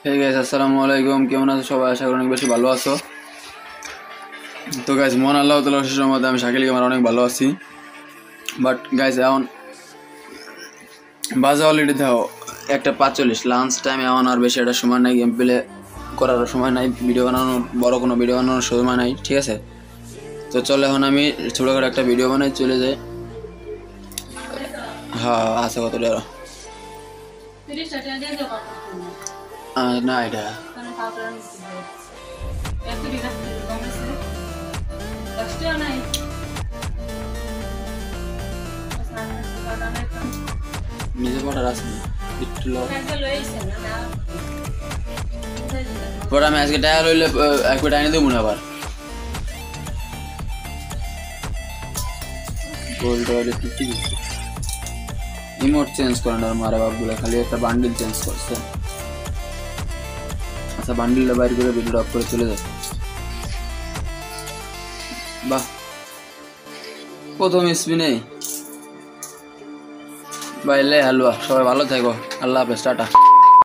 Hey guys, আসসালামু আলাইকুম। কেমন আছো সবাই? আশা করি অনেক বেশি ভালো আছো। তো গাইস, মন আল্লাহ তাআলার শেষের মধ্যে আমি শাকিল আমার অনেক ভালো আছি। বাট গাইস, এখন বাজে অলরেডি দাও 1:45 লাঞ্চ টাইম। এখন আর বেশি একটা সময় নাই, গেম প্লে করার সময় নাই, ভিডিও বানানোর বড় কোনো ভিডিও বানানোর সময় নাই, ঠিক আছে? তো চলো এখন আমি ছোটোখাটো একটা ভিডিও বানাই, চলে যাই। হ্যাঁ, আছে কত টাকা? না, এটা নিজে পড়ার আছে না একটু পরে আমি আজকে টাকা লইলে একবার টাইনে দেবো না। আবার গোল্ড ইমোট চেঞ্জ করেন আর মারা বাপগুলো খালি একটা বান্ডিল চেঞ্জ করছে। আচ্ছা, বান্ডিলটা বাইর করে ভিডিও অফ করে চলে যায়। বাহ, প্রথম স্পিনে বাইলে হালুয়া। সবাই ভালো থাকো, আল্লাহ হাফেজ, টাটা।